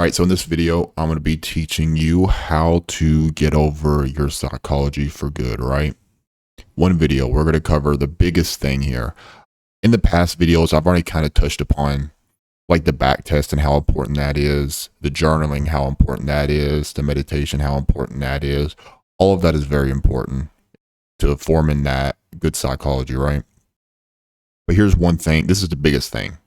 All right, so in this video, I'm going to be teaching you how to get over your psychology for good, right? One video, we're going to cover the biggest thing here. In the past videos, I've already kind of touched upon like the back test and how important that is, the journaling, how important that is, the meditation, how important that is. All of that is very important to forming that good psychology, right? But here's one thing. This is the biggest thing.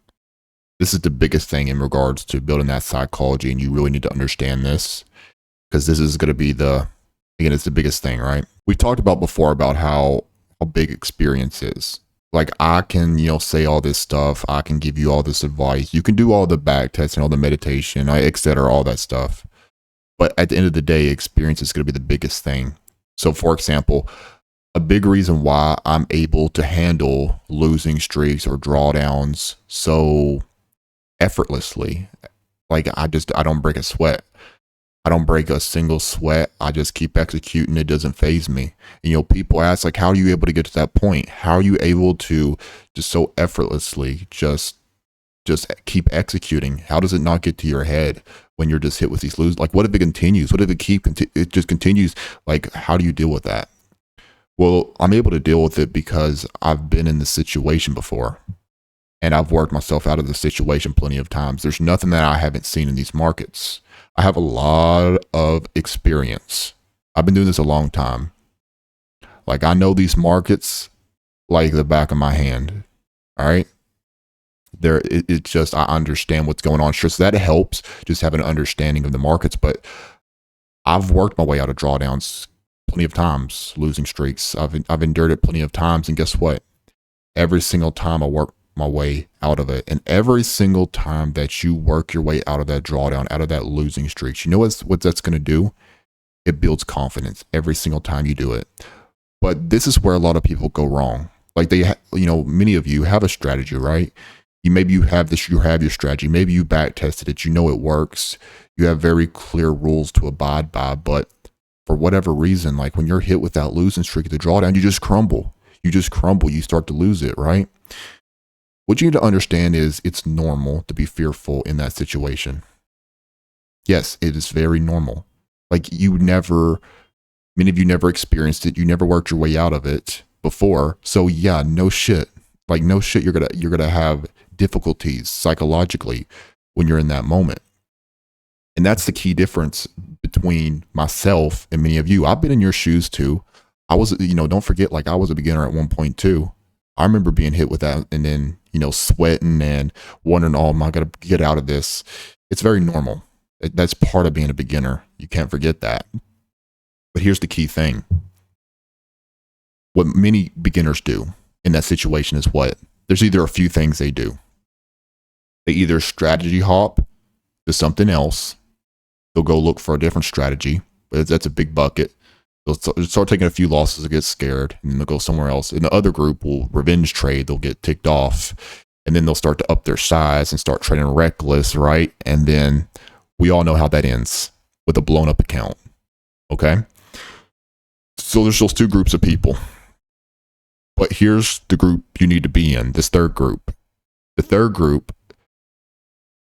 This is the biggest thing in regards to building that psychology, and you really need to understand this because this is going to be again, it's the biggest thing, right? We've talked about before about how big experience is. Like I can, say all this stuff. I can give you all this advice. You can do all the back tests and all the meditation, etc., all that stuff. But at the end of the day, experience is going to be the biggest thing. So for example, a big reason why I'm able to handle losing streaks or drawdowns so effortlessly, like I don't break a sweat. I don't break a single sweat. I just keep executing. It doesn't phase me. And, people ask, like, how are you able to get to that point? How are you able to just so effortlessly just keep executing? How does it not get to your head when you're just hit with these lose? Like, what if it continues? What if it just continues? Like, how do you deal with that? Well, I'm able to deal with it because I've been in this situation before. And I've worked myself out of the situation plenty of times. There's nothing that I haven't seen in these markets. I have a lot of experience. I've been doing this a long time. Like I know these markets like the back of my hand. All right. It's just, I understand what's going on. Sure. So that helps just having an understanding of the markets, but I've worked my way out of drawdowns plenty of times, losing streaks. I've endured it plenty of times. And guess what? Every single time I work my way out of it, and every single time that you work your way out of that drawdown, out of that losing streaks, you know what that's going to do? It builds confidence every single time you do it. But this is where a lot of people go wrong. Like many of you have a strategy, right? You have your strategy. Maybe you back tested it. You know it works. You have very clear rules to abide by. But for whatever reason, like when you're hit with that losing streak, the drawdown, you just crumble. You start to lose it, right? What you need to understand is it's normal to be fearful in that situation. Yes, it is very normal. Like many of you never experienced it. You never worked your way out of it before. So yeah, no shit. Like no shit, you're gonna have difficulties psychologically when you're in that moment. And that's the key difference between myself and many of you. I've been in your shoes too. I was, don't forget, like I was a beginner at one point too. I remember being hit with that and then, sweating and wondering, oh, am I going to get out of this? It's very normal. That's part of being a beginner. You can't forget that. But here's the key thing. What many beginners do in that situation is what? There's either a few things they do. They either strategy hop to something else. They'll go look for a different strategy. But that's a big bucket. They'll start taking a few losses, they'll get scared, and then they'll go somewhere else. And the other group will revenge trade, they'll get ticked off, and then they'll start to up their size and start trading reckless, right? And then we all know how that ends with a blown up account, okay? So there's those two groups of people. But here's the group you need to be in, this third group. The third group,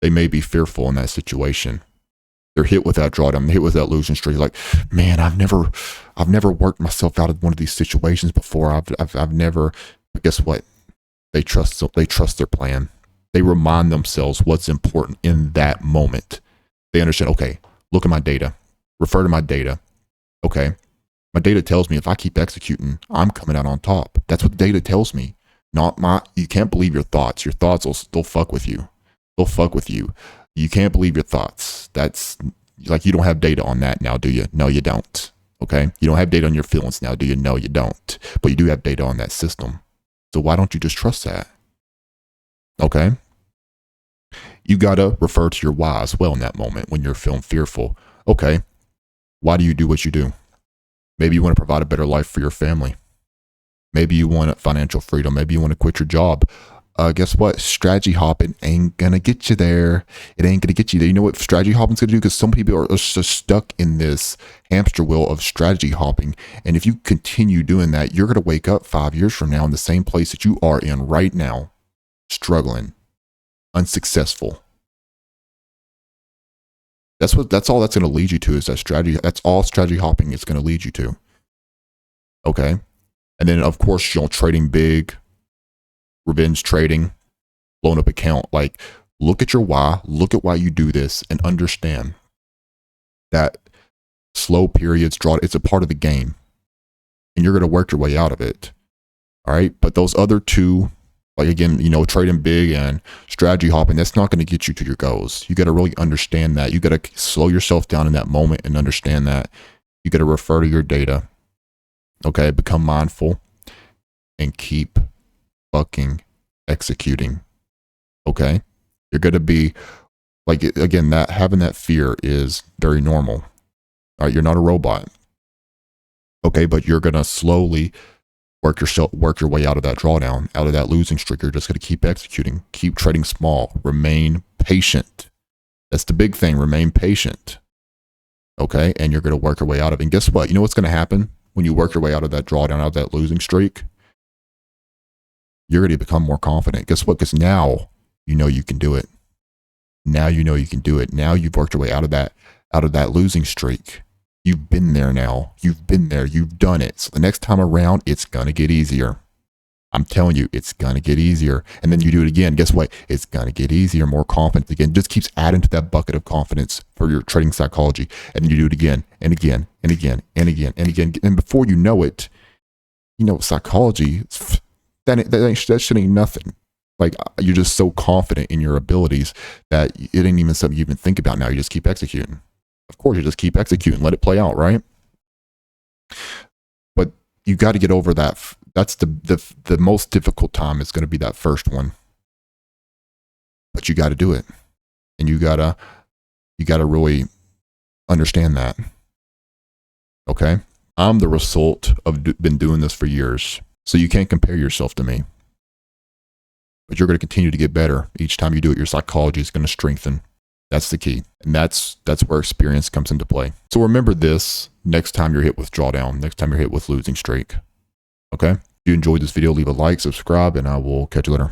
they may be fearful in that situation. They're hit with that drawdown, hit with that losing streak. Like, man, I've never worked myself out of one of these situations before. I've never. But guess what? They trust their plan. They remind themselves what's important in that moment. They understand. Okay, look at my data. Refer to my data. Okay, my data tells me if I keep executing, I'm coming out on top. That's what the data tells me. Not my. You can't believe your thoughts. Your thoughts they'll fuck with you. They'll fuck with you. You can't believe your thoughts. That's like, you don't have data on that now, do you? No, you don't. Okay. You don't have data on your feelings now, do you? No, you don't. But you do have data on that system. So why don't you just trust that? Okay. You got to refer to your why as well in that moment when you're feeling fearful. Okay. Why do you what you do? Maybe you want to provide a better life for your family. Maybe you want financial freedom. Maybe you want to quit your job. Guess what? Strategy hopping ain't gonna get you there. It ain't gonna get you there. You know what strategy hopping's gonna do? Because some people are just stuck in this hamster wheel of strategy hopping. And if you continue doing that, you're gonna wake up 5 years from now in the same place that you are in right now, struggling, unsuccessful. That's all that's going to lead you to is that strategy. That's all strategy hopping is going to lead you to. Okay. And then of course, trading big, revenge trading, blown up account. Like, look at your why, look at why you do this, and understand that slow periods it's a part of the game, and you're going to work your way out of it. All right. But those other two, like again, trading big and strategy hopping, that's not going to get you to your goals. You got to really understand that. You got to slow yourself down in that moment and understand that. You got to refer to your data. Okay. Become mindful and keep fucking executing. Okay. You're going to be like, again, that having that fear is very normal. All right. You're not a robot. Okay. But you're going to slowly work your way out of that drawdown, out of that losing streak. You're just going to keep executing, keep trading small, remain patient. That's the big thing. Remain patient. Okay. And you're going to work your way out of it. And guess what? You know what's going to happen when you work your way out of that drawdown, out of that losing streak? You're going to become more confident. Guess what? Because now you know you can do it. Now you know you can do it. Now you've worked your way out of that losing streak. You've been there now. You've been there. You've done it. So the next time around, it's going to get easier. I'm telling you, it's going to get easier. And then you do it again. Guess what? It's going to get easier, more confidence again. Just keeps adding to that bucket of confidence for your trading psychology. And then you do it again and again and again and again and again. And before you know it, psychology, that shit ain't nothing. Like, you're just so confident in your abilities that it ain't even something you even think about now. You just keep executing. Of course, you just keep executing, let it play out, right? But you got to get over that. That's the most difficult time is going to be that first one. But you got to do it, and you gotta really understand that. Okay, I'm the result of been doing this for years, so you can't compare yourself to me. But you're going to continue to get better each time you do it. Your psychology is going to strengthen. That's the key. And that's where experience comes into play. So remember this next time you're hit with drawdown, next time you're hit with losing streak. Okay? If you enjoyed this video, leave a like, subscribe, and I will catch you later.